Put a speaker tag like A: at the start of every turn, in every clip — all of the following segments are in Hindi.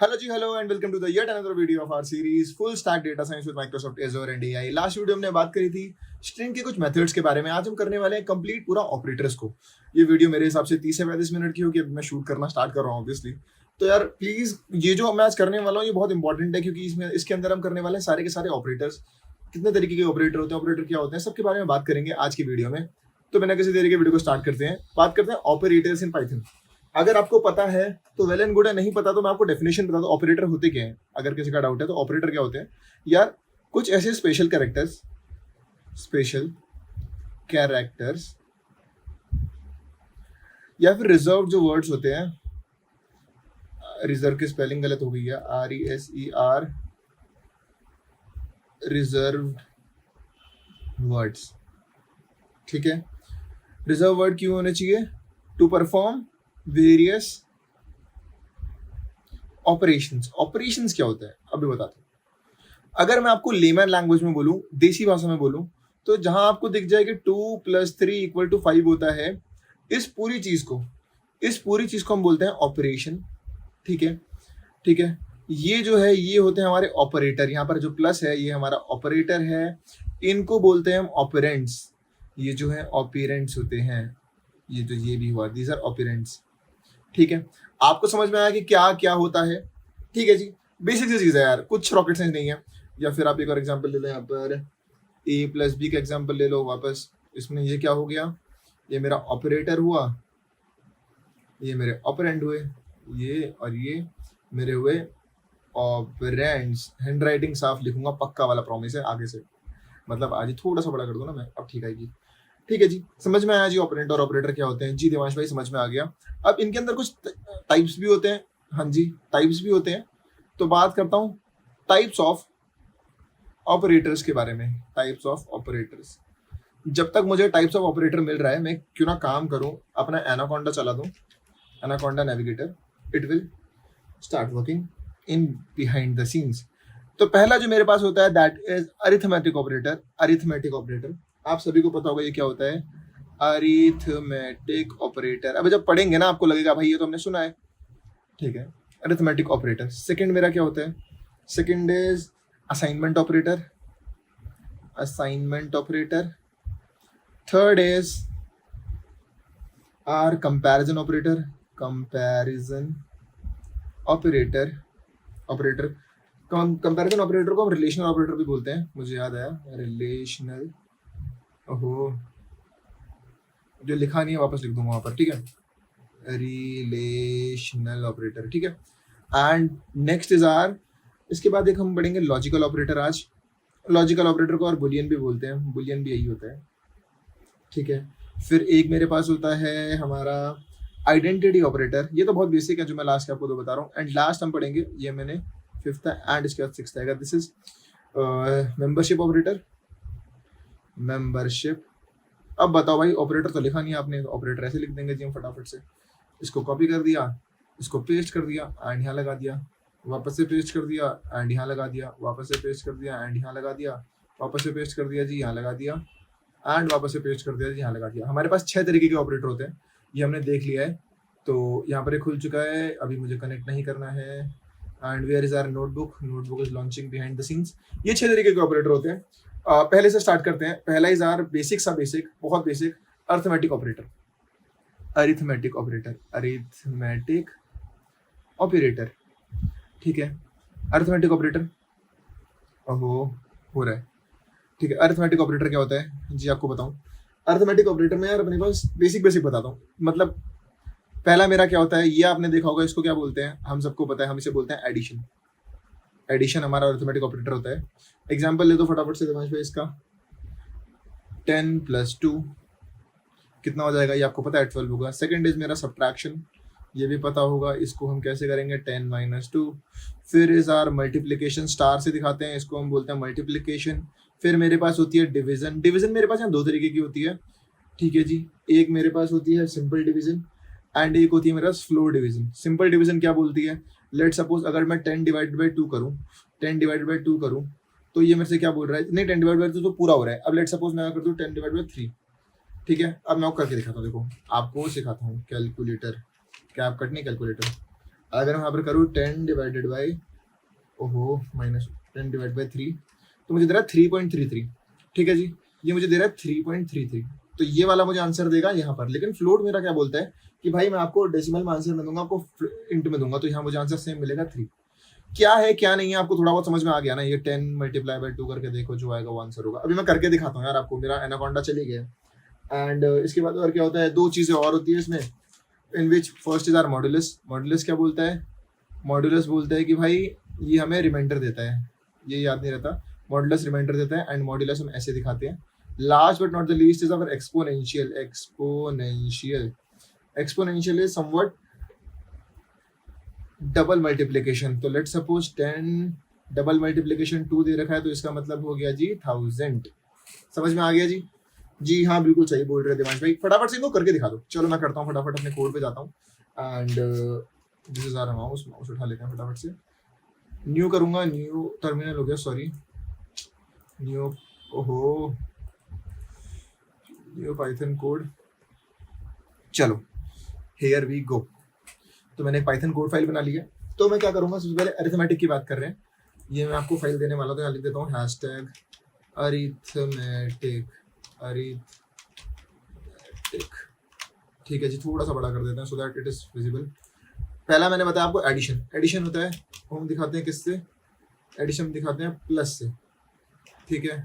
A: Hello जी, hello and welcome to the yet another video of our series Full Stack Data Science with Microsoft Azure and AI। Last video हमने बात करी थी स्ट्रिंग के कुछ मेथड्स के बारे में। आज हम करने वाले हैं कंप्लीट पूरा ऑपरेटर्स को। ये वीडियो मेरे हिसाब से 30 से 35 मिनट की होगी। अभी मैं शूट करना स्टार्ट कर रहा हूँ ऑब्वियसली। तो यार प्लीज, ये जो मैं आज करने वाला हूँ ये बहुत इंपॉर्टेंट है, क्योंकि इसके अंदर हम करने वाले हैं सारे के सारे ऑपरेटर्स। कितने तरीके के ऑपरेटर होते हैं, ऑपरेटर क्या होते हैं, सबके बारे में बात करेंगे आज की वीडियो में। तो बिना किसी देरी के वीडियो को स्टार्ट करते हैं। बात करते हैं ऑपरेटर्स इन पाइथन। अगर आपको पता है तो वेल एंड गुड है, नहीं पता तो मैं आपको डेफिनेशन बता दूं ऑपरेटर होते क्या हैं। अगर किसी का डाउट है तो ऑपरेटर क्या होते हैं यार, कुछ ऐसे स्पेशल कैरेक्टर्स या फिर रिजर्व जो वर्ड्स होते हैं। रिजर्व की स्पेलिंग गलत हो गई है, RESER, रिजर्व वर्ड्स। ठीक है, रिजर्व वर्ड क्यों होने चाहिए? टू परफॉर्म वेरियस ऑपरेशंस क्या होता है अभी बताता हूँ। अगर मैं आपको लेमन लैंग्वेज में बोलूं, देसी भाषा में बोलूं, तो जहां आपको दिख जाए कि 2 + 3 = 5 होता है, इस पूरी चीज को हम बोलते हैं ऑपरेशन। ठीक है, ये जो है ये होते हैं हमारे ऑपरेटर। यहाँ पर जो प्लस है ये हमारा ऑपरेटर है, इनको बोलते हैं हम ऑपरेंड्स। ये जो है ऑपरेंड्स होते हैं, ये भी हुआ, दीज आर ऑपरेंड्स। ठीक है, आपको समझ में आया कि क्या क्या होता है? ठीक है जी, बेसिक सी चीज है यार, कुछ रॉकेट साइंस नहीं है। या फिर आप एक और एग्जांपल ले लो, यहाँ पर A + B का एग्जांपल ले लो वापस। इसमें ये क्या हो गया, ये मेरा ऑपरेटर हुआ, ये मेरे ऑपरेंड हुए, ये और ये मेरे हुए ऑपरेंड्स। हैंड राइटिंग साफ लिखूंगा, पक्का वाला प्रॉमिस है आगे से। मतलब आज ही थोड़ा सा बड़ा कर दो ना मैं, अब ठीक आएगी। ठीक है जी, समझ में आया जी ऑपरेंट और ऑपरेटर क्या होते हैं? जी देवांश भाई समझ में आ गया। अब इनके अंदर कुछ टाइप्स भी होते हैं। हाँ जी, टाइप्स भी होते हैं। तो बात करता हूँ टाइप्स ऑफ ऑपरेटर्स के बारे में। टाइप्स ऑफ ऑपरेटर्स, जब तक मुझे टाइप्स ऑफ ऑपरेटर मिल रहा है, मैं क्यों ना काम करूं, अपना एनाकोंडा चला दूं, anaconda navigator, it will start working in behind the scenes. तो पहला जो मेरे पास होता है दैट इज अरिथमेटिक ऑपरेटर। आप सभी को पता होगा ये क्या होता है, अरिथमेटिक ऑपरेटर। अब जब पढ़ेंगे ना आपको लगेगा भाई ये तो हमने सुना है। ठीक है, अरिथमेटिक ऑपरेटर। सेकंड मेरा क्या होता है? Second is assignment operator. Third is our comparison operator. Comparison operator को हम रिलेशनल ऑपरेटर भी बोलते हैं, मुझे याद आया, रिलेशनल। ओहो, जो लिखा नहीं है वापस लिख दूंगा वहां पर। ठीक है, रिलेशनल ऑपरेटर। ठीक है, एंड नेक्स्ट इज आर, इसके बाद एक हम पढ़ेंगे लॉजिकल ऑपरेटर। आज लॉजिकल ऑपरेटर को और बुलियन भी बोलते हैं, बुलियन भी यही होता है। ठीक है, फिर एक मेरे पास होता है हमारा आइडेंटिटी ऑपरेटर। ये तो बहुत बेसिक है जो मैं लास्ट आपको दो बता रहा हूँ। एंड लास्ट हम पढ़ेंगे, ये मैंने 5th है एंड इसके बाद 6th आएगा, दिस इज मेंबरशिप ऑपरेटर। अब बताओ भाई, ऑपरेटर तो लिखा नहीं है आपने, ऑपरेटर ऐसे लिख देंगे जी हम फटाफट से। इसको कॉपी कर दिया, इसको पेस्ट कर दिया एंड यहाँ लगा दिया, वापस से पेस्ट कर दिया एंड यहाँ लगा दिया, वापस से पेस्ट कर दिया एंड यहाँ लगा दिया, वापस से पेस्ट कर दिया जी यहाँ लगा दिया, एंड वापस से पेस्ट कर दिया जी यहाँ लगा दिया। हमारे पास 6 तरीके के ऑपरेटर होते हैं, ये हमने देख लिया है। तो यहाँ पर खुल चुका है, अभी मुझे कनेक्ट नहीं करना है। And where is our notebook is launching behind the scenes. ये 6 तरीके के ऑपरेटर होते हैं। पहले से स्टार्ट करते हैं। पहला इज आर बेसिक, बहुत बेसिक, अरिथमेटिक ऑपरेटर। ठीक है, अरिथमेटिक ऑपरेटर ओहो हो रहा है। ठीक है, अरिथमेटिक ऑपरेटर क्या होता है जी आपको बताऊं। अरिथमेटिक ऑपरेटर में यार अपने पास बेसिक बताता हूँ। मतलब पहला मेरा क्या होता है, ये आपने देखा होगा, इसको क्या बोलते हैं, हम सबको पता है, हम इसे बोलते हैं एडिशन हमारा अरिथमेटिक ऑपरेटर होता है। एग्जांपल ले दो फटाफट से दिमाग पे इसका। 10 + 2 कितना हो जाएगा, ये आपको पता है 12 होगा। सेकंड इज मेरा सब्ट्रैक्शन, ये भी पता होगा, इसको हम कैसे करेंगे, 10 - 2। फिर इज आर मल्टीप्लिकेशन, स्टार से दिखाते हैं, इसको हम बोलते हैं मल्टीप्लिकेशन। फिर मेरे पास होती है डिवीजन मेरे पास यहाँ 2 तरीके की होती है। ठीक है जी, एक मेरे पास होती है सिंपल डिवीजन एंड एक होती है मेरे पास फ्लोर डिवीजन। सिंपल डिवीजन क्या बोलती है, लेट सपोज अगर मैं 10/2 करूँ तो ये मेरे से क्या बोल रहा है, नहीं 10/2 तो पूरा हो रहा है। अब लेट सपोज मैं कर दूँ 10/3। ठीक है, अब मैं करके दिखाता हूँ, देखो आपको सिखाता हूँ। कैलकुलेटर, कैप कट नहीं, कैलकुलेटर। अगर मैं यहाँ पर करूँ 10 डिवाइडेड बाई ओहो माइनस 10 डिवाइड बाई 3 तो मुझे दे रहा है 3.33। ठीक है जी, ये मुझे दे रहा है 3.33। तो ये वाला मुझे आंसर देगा यहाँ पर। लेकिन फ्लोट मेरा क्या बोलता है कि भाई मैं आपको डेसिमल में आंसर में दूंगा, आपको इंट में दूंगा, तो यहाँ मुझे आंसर सेम मिलेगा 3। क्या है क्या नहीं है आपको थोड़ा बहुत समझ में आ गया ना। ये 10 मल्टीप्लाई बाई 2 करके देखो, जो आएगा वो आंसर होगा। अभी मैं करके दिखाता हूँ यार आपको, मेरा एनाकोंडा चली गया। एंड इसके बाद और क्या होता है, दो चीजें और होती है इसमें, in which first is R modulus. Modulus क्या बोलता है, मॉड्यूलस बोलता है कि भाई ये हमें रिमाइंडर देता है, ये याद नहीं रहता, मॉड्यूलस रिमाइंडर देता है। एंड मॉड्यूलस हम ऐसे दिखाते हैं। Last but not the least is our exponential. Exponential is somewhat double multiplication. तो लेट्स सपोज 10 डबल मल्टीप्लीकेशन 2 दे रखा है, तो इसका मतलब हो गया जी 1000। समझ में आ गया जी? जी हाँ बिल्कुल सही बोल रहे दिमाग भाई। फटाफट से इनको करके दिखा दो। चलो मैं करता हूँ फटाफट, अपने कोड पे जाता हूँ। And this is our mouse उठा लेते हैं फटाफट से। न्यू करूंगा, न्यू टर्मिनल हो गया, सॉरी न्यू, ओहो न्यू पाइथन कोड। चलो हियर वी गो। तो मैंने पाइथन कोड फाइल बना ली है। तो मैं क्या करूंगा, सबसे पहले अरिथमेटिक की बात कर रहे हैं, ये मैं आपको फाइल देने वाला, तो यहाँ लिख देता हूँ हैशटैग अरिथमेटिक। ठीक है जी, थोड़ा सा बड़ा कर देते हैं so that it is visible. पहला मैंने बताया आपको एडिशन। एडिशन होता है, हम दिखाते हैं किससे, एडिशन दिखाते हैं प्लस से। ठीक है,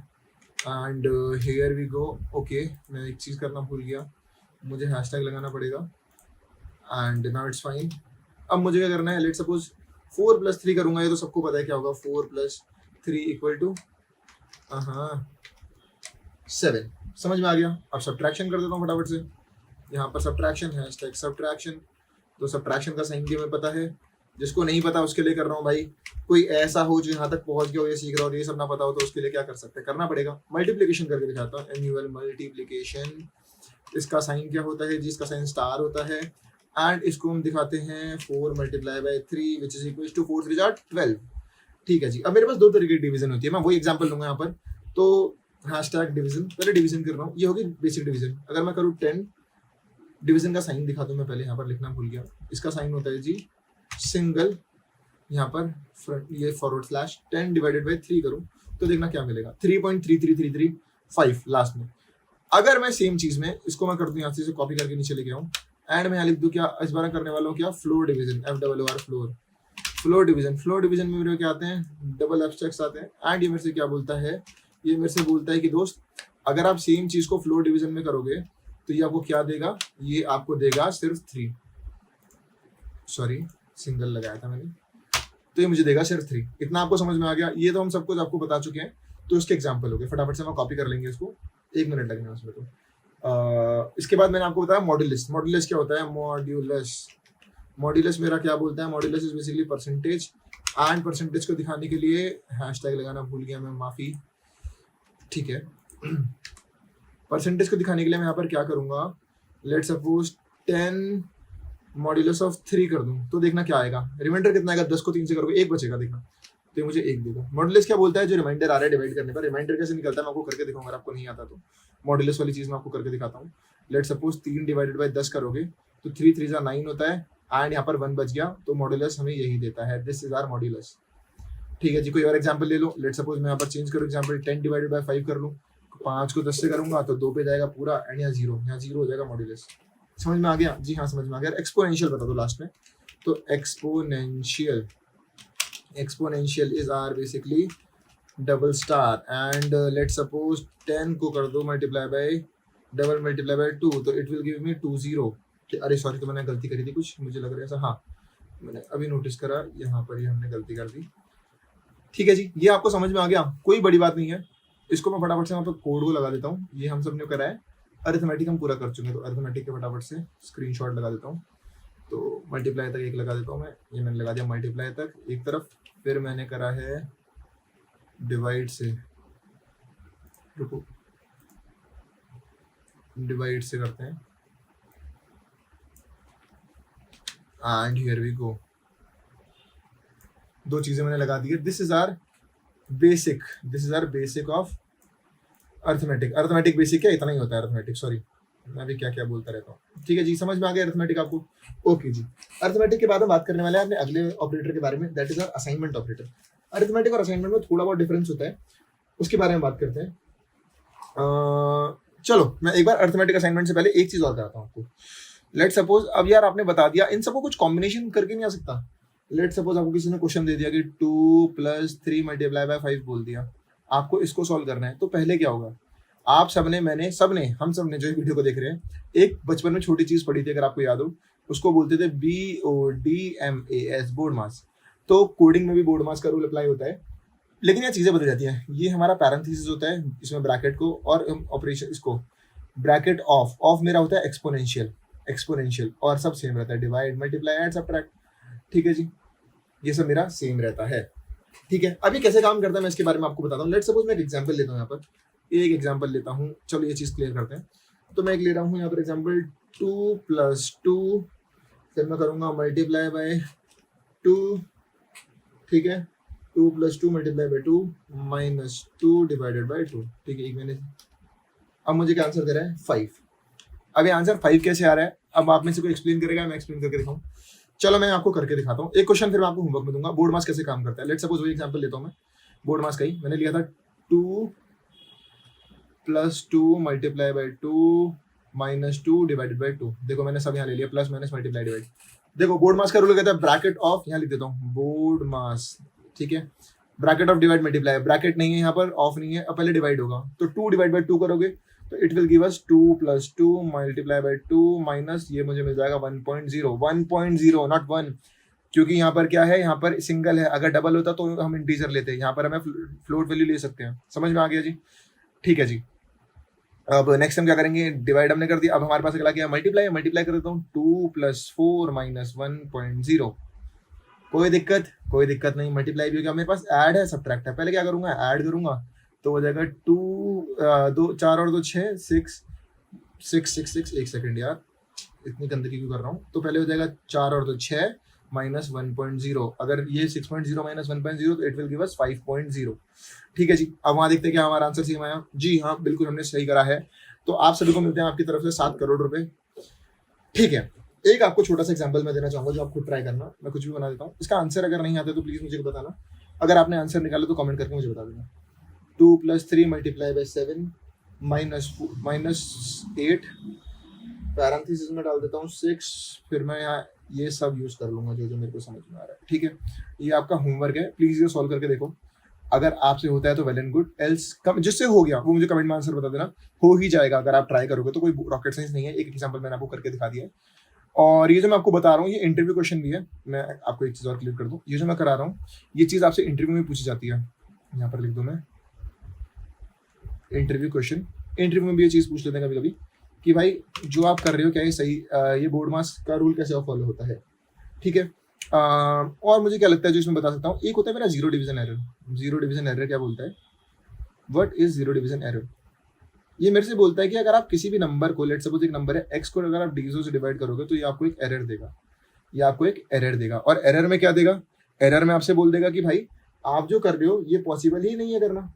A: and here we go. Okay, मैं एक चीज़ करना भूल गया, मुझे हैशटैग लगाना पड़ेगा। And now it's fine. अब मुझे क्या करना है, लेट सपोज 4 + 3 करूंगा, ये तो सबको पता है क्या होगा, 4 + 3 इक्वल टू 7। समझ में आ गया? अब सब्ट्रैक्शन कर देता हूँ फटाफट से। यहाँ पर सब्ट्रैक्शन है, सब्ट्रैक्शन। तो सब्ट्रैक्शन का साइन भी हमें पता है, जिसको नहीं पता उसके लिए कर रहा हूँ भाई। कोई ऐसा हो जो यहाँ तक पहुंच गया हो, ये सीख रहा हो, ये सब ना पता हो, तो उसके लिए क्या कर सकते हैं, करना पड़ेगा। मल्टीप्लीकेशन करके दिखाता हूँ, एनुअल मल्टीप्लीकेशन। इसका साइन क्या होता है जी, इसका साइन स्टार होता है। एंड इसको हम दिखाते हैं 4 × 3 विच इज इक्वल टू 4 3 12। ठीक है जी, अब मेरे पास दो तरीके की डिवीजन होती है, मैं वही एग्जांपल लूंगा यहाँ पर। तो हैशटैग डिवीजन, पहले डिवीजन कर रहा हूँ, ये होगी बेसिक डिवीजन। अगर मैं करूँ 10, डिवीजन का साइन दिखा दूँ मैं, पहले यहाँ पर लिखना भूल गया। इसका साइन होता है जी सिंगल, यहाँ पर ये फॉरवर्ड / 10 डिवाइडेड बाई 3 करूँ तो देखना क्या मिलेगा, 3.33335 लास्ट में। अगर मैं सेम चीज में इसको मैं कर दूं, यहाँ से कॉपी करके नीचे ले गया हूँ, एंड मैं यहाँ लिख दूं क्या, इस बार करने वाला हूँ क्या, floor division, FOOR floor. Floor division में मेरे क्या आते हैं, डबल एब्स्ट्रैक्ट्स आते हैं। एंड ये मेरे से क्या बोलता है, ये मेरे से बोलता है कि दोस्त अगर आप सेम चीज को फ्लोर डिवीजन में करोगे तो ये आपको क्या देगा, ये आपको देगा सिर्फ 3, सॉरी सिंगल लगाया था मैंने, तो ये मुझे देगा सिर्फ 3। इतना आपको समझ में आ गया? ये तो हम सब कुछ आपको बता चुके हैं, तो इसके एग्जाम्पल हो गए। फटाफट से हम कॉपी कर लेंगे इसको, 1 मिनट लगेगा उसमें। तो इसके बाद मैंने आपको बताया मॉड्यूलस। मॉड्यूलस क्या होता है, मॉड्यूलस मेरा क्या बोलता है, modulus is basically percentage. And percentage को दिखाने के लिए हैशटैग लगाना भूल गया मैं, माफी। ठीक है, परसेंटेज को दिखाने के लिए मैं यहाँ पर क्या करूंगा, लेट सपोज 10 मॉड्यूलस ऑफ 3 कर दूं, तो देखना क्या आएगा, रिमाइंडर कितना आएगा, 10 को 3 से करोगे 1 बचेगा, देखना तो ये मुझे 1 देगा। मॉड्यूलस क्या बोलता है, जो रिमाइंडर आ रहा है डिवाइड करने पर, रिमाइंडर कैसे निकलता है मैं आपको करके दिखाऊंगा, अगर आपको नहीं आता तो। मॉड्यूलस वाली चीज मैं आपको करके दिखाता हूँ। लेट सपोज 3 डिवाइडेड बाई 10 करोगे तो 3 3 9 होता है, एंड यहाँ पर 1 बच गया, तो मॉड्यूलस हमें यही देता है, दिस इज आवर मॉड्यूलस। ठीक है जी, कोई और एग्जाम्पल ले लो। लेट सपोज मैं यहाँ पर चेंज करूँ एग्जाम्पल, 10 डिवाइडेड बाई 5 कर लूँ, 5 को 10 से करूंगा तो 2 पे जाएगा पूरा, एंड यहाँ 0 हो जाएगा मॉड्यूलस। समझ में आ गया? जी हाँ समझ में आ गया। एक्सपोनेंशियल बता दो लास्ट में। तो exponential is our basically double star, and let suppose 10 को कर दो डबल मल्टीप्लाई बाय 2, तो इट विल गिव मी 20। अरे सॉरी, तो मैंने गलती करी थी कुछ, मुझे लग रहा है ऐसा, हाँ मैंने अभी नोटिस करा, यहाँ पर ही हमने गलती कर दी। ठीक है जी, ये आपको समझ में आ गया, कोई बड़ी बात नहीं है। इसको मैं फटाफट से यहाँ पर कोड को लगा देता हूँ, ये हम सब ने करा है। अरिथमेटिक हम पूरा कर चुके हैं, तो अरिथमेटिक के फटाफट से स्क्रीनशॉट लगा देता हूँ। तो मल्टीप्लाई तक एक लगा देता हूँ मैं, ये मैंने लगा दिया मल्टीप्लाई तक एक तरफ। फिर मैंने करा है डिवाइड से, रुको डिवाइड से करते हैं, एंड हियर वी गो। 2 चीजें मैंने लगा दी है। This is our basic of arithmetic. Arithmetic basic क्या, इतना ही होता है अरिथमेटिक, सॉरी मैं भी क्या क्या बोलता रहता हूँ। ठीक है जी, समझ में आ गया अरिथमेटिक आपको? ओके जी, अरिथमेटिक के बाद हम बात करने वाले हैं अपने अगले ऑपरेटर के बारे में, that is our assignment operator. Arithmetic और असाइनमेंट में थोड़ा बहुत डिफरेंस होता है, उसके बारे में बात करते हैं। चलो मैं एक बार अरिथमेटिक असाइनमेंट से पहले एक चीज और कराता हूँ आपको। लेट सपोज अब यार आपने बता दिया, इन सबको कुछ कॉम्बिनेशन करके नहीं आ सकता। लेट सपोज आपको किसी ने क्वेश्चन दे दिया कि 2 + 3 × 5 बोल दिया, आपको इसको सॉल्व करना है। तो पहले क्या होगा, आप सबने, मैंने, सबने, हम सबने जो वीडियो को देख रहे हैं, एक बचपन में छोटी चीज पढ़ी थी अगर आपको याद हो, उसको बोलते थे BODMAS, बोर्ड मास। तो कोडिंग में भी बोर्ड मास का रूल अप्लाई होता है, लेकिन ये चीजें बदल जाती हैं। ये हमारा पैरेंथेसिस होता है, इसमें ब्रैकेट को और ऑपरेशन, इसको ब्रैकेट ऑफ मेरा होता है एक्सपोनेंशियल और सब सेम रहता है, डिवाइड, मल्टीप्लाई, ऐड, सबट्रैक्ट। ठीक है जी, ये सब मेरा सेम रहता है। ठीक है, अभी कैसे काम करता है मैं इसके बारे में आपको बताता हूँ। लेट सपोज मैं एक एग्जांपल लेता हूँ, यहाँ पर एक एग्जांपल लेता हूँ। चलो ये चीज क्लियर करते हैं। तो मैं एक ले रहा हूँ यहाँ पर एग्जांपल 2 + 2, फिर मैं करूँगा मल्टीप्लाई बाय 2। ठीक है, 2 + 2 मल्टीप्लाई बाय 2 -2 डिवाइडेड बाय 2। ठीक है, एक मैंने, अब मुझे क्या आंसर दे रहा है 5। अब ये आंसर 5 कैसे आ रहा है, अब आप में से कोई एक्सप्लेन करेगा, मैं एक्सप्लेन करके दिखाऊं? चलो मैं आपको करके दिखाता हूँ। एक क्वेश्चन फिर मैं आपको होमवर्क में दूंगा, बोर्ड मास कैसे काम करता है। लेट सपोज वही एग्जांपल लेता हूँ मैं, बोर्ड मास का ही मैंने लिया था 2 + 2 मल्टीप्लाई बाय 2 -2 डिवाइडेड बाय 2। देखो मैंने सब यहाँ ले लिया, प्लस माइनस मल्टीप्लाई डिवाइड। देखो बोर्ड मास का रूल कहता है ब्रैकेट ऑफ, यहाँ लिख देता हूँ बोर्ड मास। ठीक है, bracket of divide multiply, bracket नहीं है यहाँ पर, ऑफ नहीं है, अब पहले डिवाइड होगा। तो 2 डिवाइड बाय 2 करोगे तो it will give us 2 + 2 multiply by 2 minus, ये मुझे मिल जाएगा 1.0, नॉट 1, क्योंकि यहाँ पर क्या है, यहाँ पर सिंगल है। अगर डबल होता तो हम इंटीजर लेते हैं, यहाँ पर हमें फ्लोट वैल्यू ले सकते हैं। समझ में आ गया जी? ठीक है जी, अब नेक्स्ट टाइम क्या करेंगे, डिवाइड हमने कर दिया, अब हमारे पास अगला क्या है, मल्टीप्लाई कर देता हूँ। 2 + 4 -1.0, कोई दिक्कत नहीं, मल्टीप्लाई भी हो गया। मेरे पास ऐड है, सबट्रैक्ट है, पहले क्या करूंगा, ऐड करूंगा तो हो जाएगा 2 2 4 और 2 6 6 एक सेकंड यार, इतनी गंदगी क्यों कर रहा हूँ। तो पहले हो जाएगा 4 और 2 6 -1.0, अगर ये 6.0 -1.0 तो इट विल गिव अस 5.0। ठीक है जी, अब वहां देखते हैं क्या हमारा आंसर सेम आया। जी हाँ, बिल्कुल हमने सही करा है। तो आप सभी को मिलते हैं आपकी तरफ से 7 करोड़ रुपए। ठीक है, एक आपको छोटा सा एग्जांपल मैं देना चाहूंगा जो आप खुद ट्राई करना, मैं कुछ भी बना देता हूँ। इसका आंसर अगर नहीं आता तो प्लीज मुझे बताना, अगर आपने आंसर निकाला तो कमेंट करके मुझे बता देना। 2 + 3 मल्टीप्लाई बाय 7 -8, पैरेंथेसिस में डाल देता हूँ 6, फिर मैं यहाँ ये सब यूज कर लूंगा जो जो मेरे को समझ में आ रहा है। ठीक है, ये आपका होमवर्क है, प्लीज ये सॉल्व करके देखो। अगर आपसे होता है तो वेल एंड गुड, एल्स जिससे हो गया वो मुझे कमेंट में आंसर बता देना। हो ही जाएगा अगर आप ट्राई करोगे तो, कोई रॉकेट साइंस नहीं है। एक एग्जांपल मैंने आपको करके दिखा दिया है। और ये जो मैं आपको बता रहा हूँ ये इंटरव्यू क्वेश्चन भी है। मैं आपको एक चीज और क्लियर कर दूं, ये जो मैं करा रहा हूँ ये चीज आपसे इंटरव्यू में पूछी जाती है। यहाँ पर लिख दूं मैं इंटरव्यू क्वेश्चन, इंटरव्यू में भी ये चीज पूछ लेते हैं कभी कभी कि भाई जो आप कर रहे हो क्या ये सही, ये बोर्ड मास का रूल कैसे फॉलो होता है। ठीक है, और मुझे क्या लगता है जो इसमें बता सकता हूँ, एक होता है मेरा zero division error. Zero division error क्या बोलता है, what is zero division error? ये मेरे से बोलता है कि अगर आप किसी भी नंबर को, लेट सपोज एक नंबर है x को, अगर आप डिजिटों से डिवाइड करोगे तो ये आपको एक एरर देगा, ये आपको एक एरर देगा। और एरर में क्या देगा, एरर में आपसे बोल देगा कि भाई आप जो कर रहे हो ये पॉसिबल ही नहीं है करना।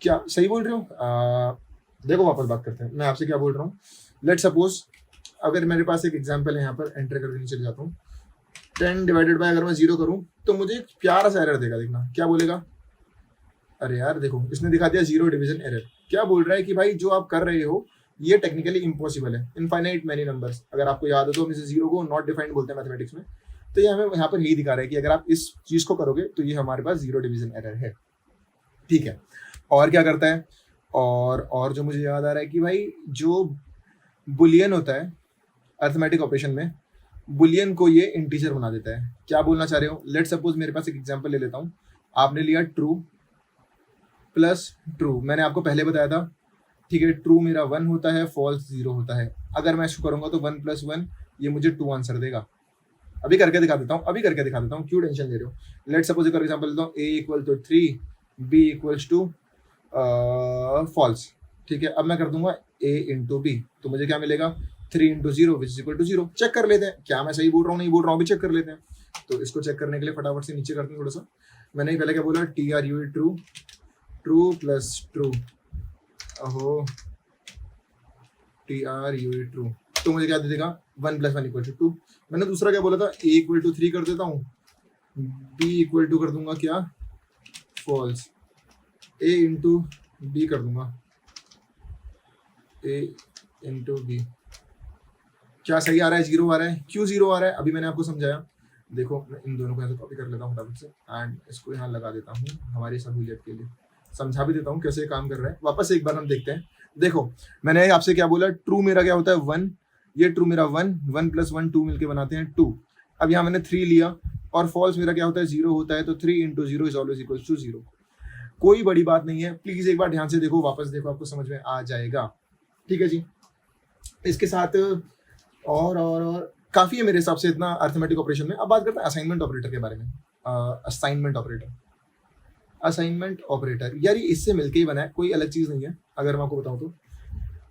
A: क्या सही बोल रहे हो? देखो वापस बात करते हैं, मैं आपसे क्या बोल रहा हूँ। लेट सपोज अगर मेरे पास एक एग्जाम्पल है, यहाँ पर एंटर करके नीचे जाता हूँ, 10 डिवाइडेड बाय अगर मैं 0 करूँ तो मुझे एक प्यारा सा एरर देगा। देखना क्या बोलेगा, अरे यार देखो इसने दिखा दिया जीरो डिवीजन एरर। क्या बोल रहा है कि भाई जो आप कर रहे हो ये टेक्निकली इम्पॉसिबल है, इनफाइनाइट मैनी नंबर्स। अगर आपको याद हो तो हम इसे जीरो को नॉट डिफाइंड बोलते हैं मैथमेटिक्स में। तो ये हमें यहाँ पर यही दिखा रहा है कि अगर आप इस चीज को करोगे तो ये हमारे पास जीरो डिवीजन एरर है। ठीक है, और क्या करता है, और जो मुझे याद आ रहा है कि भाई जो बुलियन होता है अर्थमेटिक ऑपरेशन में, बुलियन को ये इंटीजर बना देता है। क्या बोलना चाह रहे हो, लेट सपोज मेरे पास एक एग्जांपल ले लेता हूँ। आपने लिया ट्रू प्लस ट्रू, मैंने आपको पहले बताया था। ठीक है, ट्रू मेरा 1 होता है, फॉल्स 0 होता है। अगर मैं इसको करूंगा तो 1 + 1 ये मुझे 2 आंसर देगा। अभी करके दिखा देता हूँ, क्यों टेंशन ले रहे हो। लेट सपोज एक एग्जांपल लेता हूँ, a = 3 b = 2 फॉल्स। ठीक है, अब मैं कर दूंगा a × b, तो मुझे क्या मिलेगा 3 × 0 which is equal to 0। Check कर लेते हैं क्या मैं सही बोल रहा हूँ नहीं बोल रहा हूँ, अभी चेक कर लेते हैं। तो इसको चेक करने के लिए फटाफट से नीचे करते हैं थोड़ा सा। मैंने पहले क्या बोला, TRU ट्रू प्लस ट्रू। ओहो TRUE ट्रू, तो मुझे क्या दे देगा 1 + 1 = 2। मैंने दूसरा क्या बोला था, A = 3 कर देता हूँ, B = कर दूंगा क्या फॉल्स, A × B कर दूंगा, A × B। क्या सही आ रहा है, 0 आ रहा है, क्यों 0 आ रहा है अभी मैंने आपको समझाया। देखो मैं इन दोनों को ऐसे कॉपी कर लेता हूँ फटाफट से एंड इसको यहाँ लगा देता हूँ हमारी सहूलियत के लिए, समझा भी देता हूँ कैसे काम कर रहा है। वापस एक बार हम देखते हैं। देखो मैंने आपसे क्या बोला, ट्रू मेरा क्या होता है 1, ये ट्रू मेरा 1, 1 + 1 2 मिलके बनाते हैं 2। अब यहाँ मैंने 3 लिया, और फॉल्स मेरा क्या होता है 0 होता है, तो 3 × 0 = ऑलवेज इक्वल टू 0। कोई बड़ी बात नहीं है, प्लीज एक बार ध्यान से देखो, वापस देखो, आपको समझ में आ जाएगा। ठीक है जी, इसके साथ और काफी है मेरे हिसाब से इतना अर्थमेटिक ऑपरेशन में। अब बात करते हैं असाइनमेंट ऑपरेटर के बारे में। असाइनमेंट ऑपरेटर, असाइनमेंट ऑपरेटर यार ये इससे मिलके ही बना है, कोई अलग चीज नहीं है। अगर मैं आपको बताऊं तो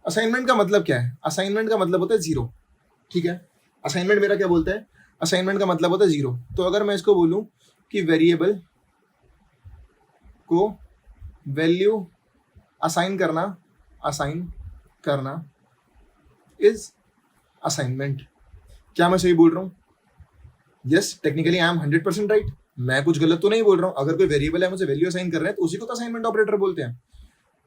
A: असाइनमेंट का मतलब क्या है, असाइनमेंट का मतलब होता है 0। ठीक है, असाइनमेंट मेरा क्या बोलता है, असाइनमेंट का मतलब होता है 0। तो अगर मैं इसको बोलूं कि वेरिएबल को वैल्यू असाइन करना इज असाइनमेंट। क्या मैं सही बोल रहा हूँ? Yes, technically I am 100% right. मैं कुछ गलत तो नहीं बोल रहा हूँ। अगर कोई वेरिएबल है मुझे वैल्यू असाइन कर रहे हैं तो उसी को तो असाइनमेंट ऑपरेटर बोलते हैं।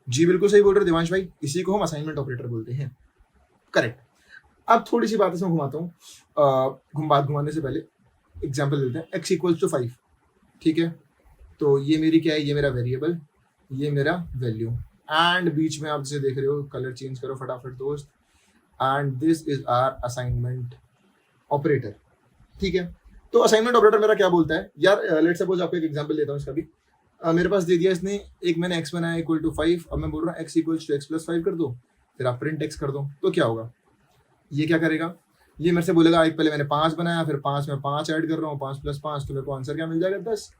A: जी बिल्कुल सही बोल रहे हो दिवांश भाई, इसी को हम असाइनमेंट ऑपरेटर बोलते हैं। करेक्ट। अब थोड़ी सी बात इसमें घुमाता हूँ। बात घुमाने से पहले एग्जाम्पल लेते हैं। x = 5। ठीक है, तो ये मेरी क्या है, ये मेरा वेरिएबल, ये मेरा वैल्यू, एंड बीच में आप जैसे देख रहे हो, कलर चेंज करो फटाफट दोस्त, and this is our assignment operator. ठीक है, तो असाइनमेंट ऑपरेटर मेरा क्या बोलता है यार, लेट्स सपोज आपको एक एग्जांपल लेता हूँ इसका भी। मेरे पास दे दिया इसने, एक मैंने x बनाया = 5, अब मैं बोल रहा हूँ x = x + 5 कर दो, फिर आप प्रिंट x कर दो, तो क्या होगा, ये क्या करेगा, ये मेरे से बोलेगा एक पहले मैंने 5 बनाया, फिर 5 में 5 ऐड कर रहा हूँ, 5 + 5, तो मेरे को आंसर क्या मिल जाएगा 10।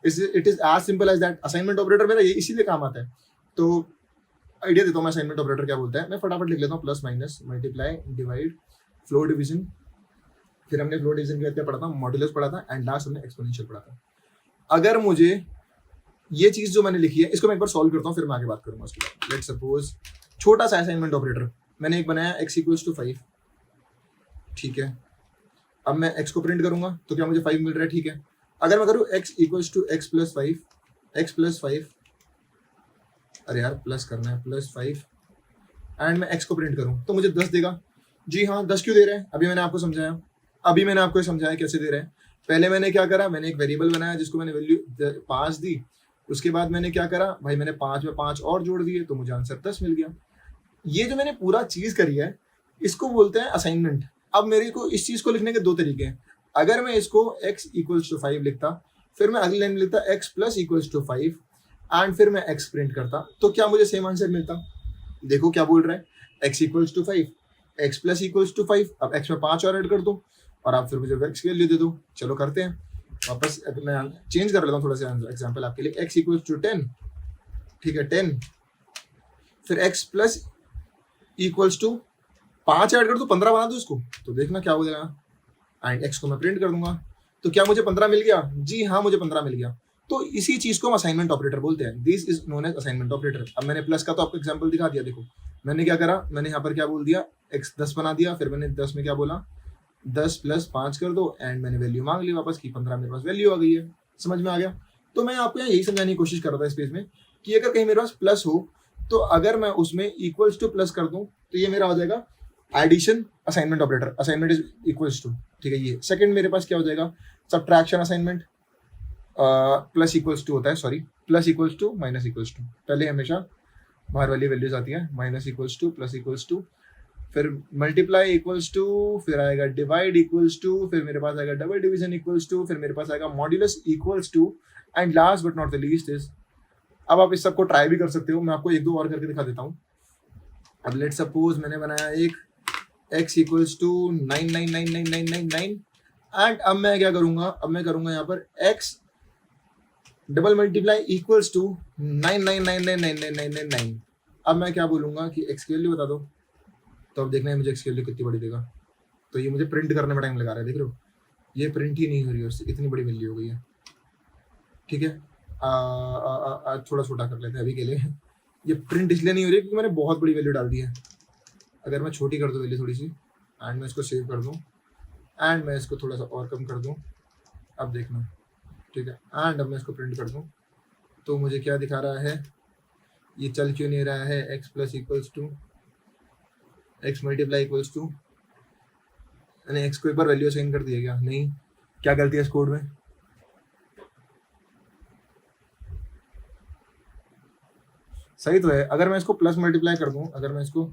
A: It is as simple as that. Assignment operator मेरा ये इसीलिए काम आता है। तो आइडिया देता हूँ मैं असाइनमेंट ऑपरेटर क्या बोलता है, मैं फटाफट लिख लेता हूँ, plus minus, multiply, divide, flow division, फिर हमने फ्लो डिवीजन क्या पढ़ा था, मॉड्यूलस पढ़ा था, एंड लास्ट हमने एक्सपोनेंशियल पढ़ा था। अगर मुझे ये चीज जो मैंने लिखी है इसको मैं एक बार सॉल्व करता हूँ, फिर मैं आगे बात करूंगा उसके बाद। लेट्स सपोज छोटा सा असाइनमेंट ऑपरेटर मैंने एक बनाया, x = 5। ठीक है, अब मैं x को प्रिंट करूंगा तो क्या मुझे 5 मिल रहा है। ठीक है, अगर मैं करूँ x = x + 5, अरे यार प्लस करना है, +5, एंड मैं x को प्रिंट करूं तो मुझे 10 देगा। जी हाँ, 10 क्यों दे रहा है, अभी मैंने आपको समझाया कैसे दे रहे हैं। पहले मैंने क्या करा, मैंने एक वेरिएबल बनाया जिसको मैंने वैल्यू 5 दी, उसके बाद मैंने क्या करा भाई, मैंने 5 में 5 और जोड़ दिए, तो मुझे आंसर 10 मिल गया। ये जो मैंने पूरा चीज करी है इसको बोलते हैं असाइनमेंट। अब मेरे को इस चीज को लिखने के 2 तरीके हैं। अगर मैं इसको x = 5 लिखता, फिर मैं अगली लाइन में लिखता x + 5, एंड फिर मैं x प्रिंट करता, तो क्या मुझे सेम आंसर मिलता। देखो क्या बोल रहा है, x = 5, x + 5, अब x में 5 और ऐड कर दो, और आप फिर मुझे x की वैल्यू दे दो। चलो करते हैं वापस, मैं चेंज कर लेता हूँ थोड़ा सा एग्जांपल आपके लिए। x = 10, ठीक है 10, फिर x + 5 ऐड कर दो, 15 बना दो इसको, तो देखना क्या हो जाएगा, एंड x को मैं प्रिंट कर दूंगा, तो क्या मुझे 15 मिल गया। जी हाँ, मुझे 15 मिल गया। तो इसी चीज को हम असाइनमेंट ऑपरेटर बोलते हैं। This is known as assignment operator. अब मैंने प्लस का तो आपको एग्जांपल दिखा दिया। देखो मैंने क्या करा, मैंने यहाँ पर क्या बोल दिया, x 10 बना दिया, फिर मैंने 10 में क्या बोला, 10 + 5 कर दो, एंड मैंने वैल्यू मांग ली वापस की 15, मेरे पास वैल्यू आ गई है। समझ में आ गया। तो मैं आपको यहाँ यही समझाने की कोशिश कर रहा था इस पेज में कि अगर कहीं मेरे पास प्लस हो, तो अगर मैं उसमें इक्वल्स टू प्लस कर दूं तो ये मेरा हो जाएगा addition assignment operator. Assignment is equals to, ठीक है। ये सेकंड मेरे पास क्या हो जाएगा, subtraction assignment. Plus equals to होता है, sorry, plus equals to minus equals to, पहले हमेशा बाहर वाली वैल्यूज आती है, minus equals to, plus equals to, फिर मल्टीप्लाई इक्वल्स टू, फिर आएगा डिवाइड इक्वल्स टू, फिर मेरे पास आएगा डबल डिवीजन इक्वल्स टू, फिर मेरे पास आएगा modulus equals to, and last but not the least is, अब आप इस सबको ट्राई भी कर सकते हो, मैं आपको एक दो और करके दिखा देता हूँ। अब लेट सपोज मैंने बनाया एक x इक्वल्स टू 9999999, एंड अब मैं क्या करूंगा, अब मैं करूंगा यहाँ पर x double multiply equals to 999999999। अब मैं क्या बोलूंगा कि x की वैल्यू बता दो, तो अब देखना है मुझे x की वैल्यू कितनी बड़ी देगा। तो ये मुझे प्रिंट करने में टाइम लगा रहा है, देख रहे हो, ये प्रिंट ही नहीं हो रही है, उससे इतनी बड़ी वैल्यू हो गई है। ठीक है, थोड़ा छोटा कर लेते हैं अभी के लिए। ये प्रिंट इसलिए नहीं हो रही क्योंकि मैंने बहुत बड़ी वैल्यू डाल दी है। अगर मैं छोटी कर दूँ वैल्यू थोड़ी सी, एंड मैं इसको सेव कर दूँ, एंड मैं इसको थोड़ा सा और कम कर दूँ, अब देखना, ठीक है, एंड अब मैं इसको प्रिंट कर दूँ, तो मुझे क्या दिखा रहा है, ये चल क्यों नहीं रहा है, x plus equals to x multiply equals to, मैंने x को एक बार वैल्यू असाइन कर दिया क्या, नहीं, क्या गलती है इस कोड में, सही तो है। अगर मैं इसको प्लस मल्टीप्लाई कर दूं, अगर मैं इसको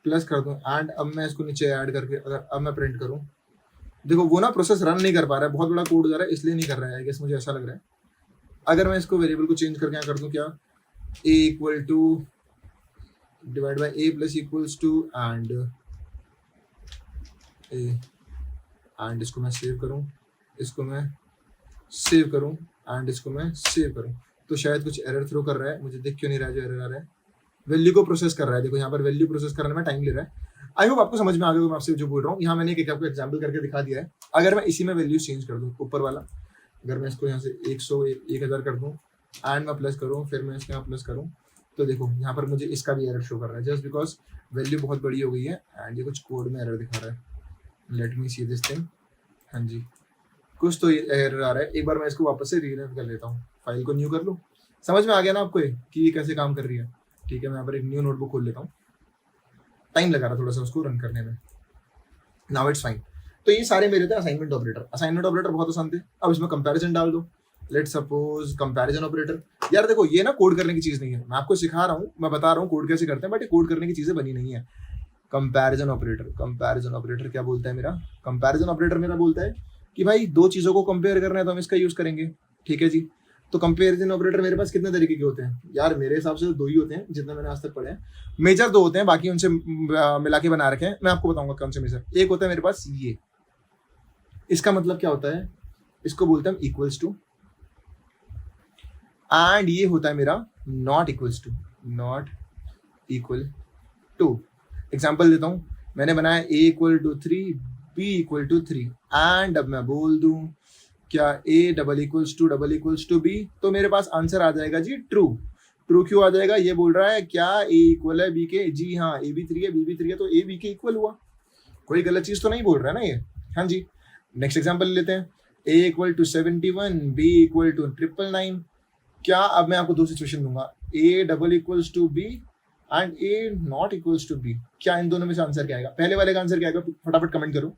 A: प्लस कर दूं, एंड अब मैं इसको नीचे ऐड करके अगर अब मैं प्रिंट करूं, देखो वो ना प्रोसेस रन नहीं कर पा रहा है, बहुत बड़ा कोड जा रहा है इसलिए नहीं कर रहा है, आई गेस मुझे ऐसा लग रहा है। अगर मैं इसको वेरिएबल को चेंज करके कर दूं, क्या a equal to divide by a plus equals to and a, and इसको मैं सेव करूं, इसको मैं सेव करूं, एंड इसको मैं सेव करूं, तो शायद कुछ एरर थ्रो कर रहा है, मुझे दिख क्यों नहीं रहा है जो एरर आ रहा है, वैल्यू को प्रोसेस कर रहा है, देखो यहाँ पर वैल्यू प्रोसेस करने में टाइम ले रहा है। आई होप आपको समझ में आ गया मैं आपसे जो बोल रहा हूँ। यहाँ मैंने एक आपको एग्जाम्पल करके दिखा दिया है। अगर मैं इसी में वैल्यू चेंज कर दूँ, ऊपर वाला अगर मैं इसको यहाँ से 1000 कर दूँ, एंड मैं प्लस करूँ, फिर मैं इसके यहाँ प्लस करूँ, तो देखो यहाँ पर मुझे इसका भी एरर शो कर रहा है, जस्ट बिकॉज वैल्यू बहुत बड़ी हो गई है एंड ये कुछ कोड में एरर दिखा रहा है। Let me see this thing, हाँ जी कुछ तो एरर आ रहा है। एक बार मैं इसको वापस से रीरन कर लेता हूँ, फाइल को न्यू कर लूँ। समझ में आ गया ना आपको कि ये कैसे काम कर रही है, ठीक है। मैं यहाँ पर एक न्यू नोटबुक खोल लेता हूँ, टाइम लगा रहा थोड़ा सा उसको रन करने में। Now it's fine. तो ये सारे मेरे थे असाइनमेंट ऑपरेटर। असाइनमेंट ऑपरेटर बहुत आसान थे। अब इसमें कंपैरिजन डाल दो, लेट सपोज कंपैरिजन ऑपरेटर। यार देखो ये ना कोड करने की चीज नहीं है, मैं आपको सिखा रहा हूँ, मैं बता रहा हूँ कोड कैसे करते हैं, बट ये कोड करने की चीजें बनी नहीं है। कंपैरिजन ऑपरेटर, कंपैरिजन ऑपरेटर क्या बोलता है मेरा, कंपैरिजन ऑपरेटर मेरा बोलता है कि भाई दो चीजों को कंपेयर करना है तो हम इसका यूज करेंगे, ठीक है जी। तो कंपेरिजन ऑपरेटर मेरे पास कितने तरीके के होते हैं यार, मेरे हिसाब से दो ही होते हैं जितना मैंने आज तक पढ़े हैं। मेजर दो होते हैं, बाकी उनसे मिला के बना रखे हैं। मैं आपको बताऊंगा कौन से मेजर। एक होता है मेरे पास ये, इसका मतलब क्या होता है, इसको बोलते हैं इक्वल्स टू, एंड ये होता है मेरा not equals to, not equal to. Example देता हूं, मैंने बनाया a equal to 3, b equal to 3, and अब मैं बोल दूं क्या a double equals to b, तो मेरे पास आंसर आ जाएगा जी ट्रू। ट्रू क्यों आ जाएगा, ये बोल रहा है क्या a इक्वल है b के, जी हाँ a भी 3 है b भी 3 है, तो a b के इक्वल हुआ। कोई गलत चीज तो नहीं बोल रहा है ना ये, हाँ जी। नेक्स्ट एग्जाम्पल लेते हैं, a equal to 71, b equal to 999। क्या अब मैं आपको दो सिचुएशन दूंगा, a double equals to b and a not equals to b। क्या इन दोनों में से आंसर क्या आएगा, पहले वाले का आंसर क्या आएगा, फटाफट कमेंट करो।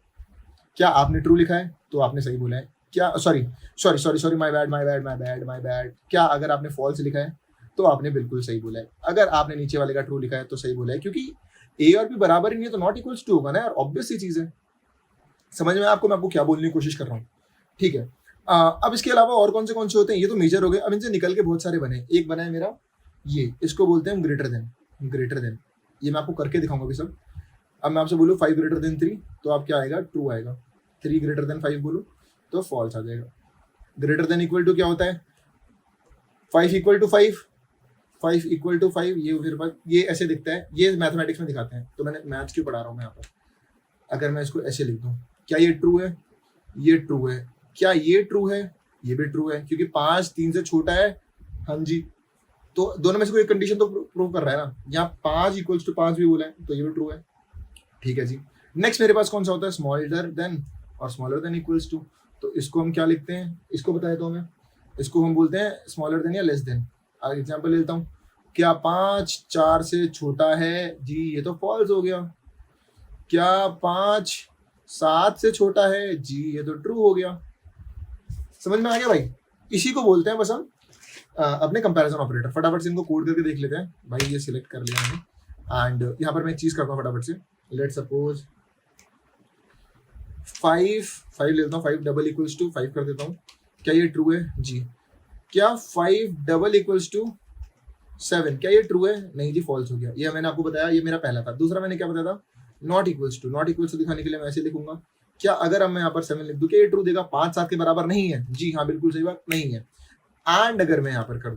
A: क्या आपने ट्रू लिखा है तो आपने सही बोला है, क्या सॉरी माय बैड। क्या अगर आपने फॉल्स लिखा है तो आपने बिल्कुल सही बोला है। अगर आपने नीचे वाले का ट्रू लिखा है तो सही बोला है, क्योंकि a और b बराबर ही नहीं है तो नॉट इक्वल्स टू होगा ना यार, ऑब्वियस सी चीज है। समझ में आपको मैं आपको क्या बोलने की कोशिश कर रहा हूँ, ठीक है। अब इसके अलावा और कौन से होते हैं, ये तो मेजर हो गए। अब इनसे निकल के बहुत सारे बने। एक बना है मेरा ये, इसको बोलते हैं ग्रेटर देन। ये मैं आपको करके दिखाऊंगा अभी सब। अब मैं आपसे बोलूँ 5 ग्रेटर देन 3, तो आप क्या आएगा, ट्रू आएगा। 3 ग्रेटर देन 5 बोलो तो फॉल्स आ जाएगा। ग्रेटर देन इक्वल टू क्या होता है, 5 इक्वल टू 5, 5 इक्वल टू 5, ये मेरे पास ये ऐसे दिखता है। ये मैथमेटिक्स में दिखाते हैं, तो मैंने मैथ्स क्यों पढ़ा रहा हूँ मैं यहाँ पर। अगर मैं इसको ऐसे लिख दूँ, क्या ये ट्रू है, ये ट्रू है, क्या ये ट्रू है, ये भी ट्रू है, क्योंकि 5 3 से छोटा है, हाँ जी। तो दोनों में से कोई कंडीशन तो प्रूव कर रहा है ना। यहाँ 5 इक्वल्स टू 5 भी बोला है तो ये भी ट्रू है, ठीक है जी। नेक्स्ट मेरे पास कौन सा होता है, स्मॉलर देन और स्मॉलर देन इक्वल्स टू। तो इसको हम क्या लिखते हैं, इसको बताया तो हमें, इसको हम बोलते हैं स्मॉलर देन या लेस देन। एग्जाम्पल लेता हूँ, क्या 5 4 से छोटा है, जी ये तो फॉल्स हो गया। क्या 5 7 से छोटा है, जी ये तो ट्रू हो गया। समझ में आ गया भाई, इसी को बोलते हैं बस हम अपने कंपैरिजन ऑपरेटर। फटाफट से इनको कोड करके देख लेते हैं भाई। ये सिलेक्ट कर लिया मैंने, एंड यहाँ पर मैं एक चीज करता हूँ फटाफट से। लेट सपोज 5 ले लेता हूँ, 5 डबल इक्वल्स टू 5 कर देता हूँ। क्या ये ट्रू है, जी। क्या 5 डबल इक्वल्स टू 7, क्या ये ट्रू है, नहीं जी फॉल्स हो गया। ये मैंने आपको बताया, ये मेरा पहला था। दूसरा मैंने क्या बताया था, नॉट इक्वल्स टू दिखाने के लिए मैं ऐसे लिखूंगा। क्या अगर अब मैं यहाँ पर 7 लिख दूँ, क्या ये ट्रू देगा, 5 7 के बराबर नहीं है, जी हाँ बिल्कुल सही बात, नहीं है। एंड अगर मैं यहाँ पर कर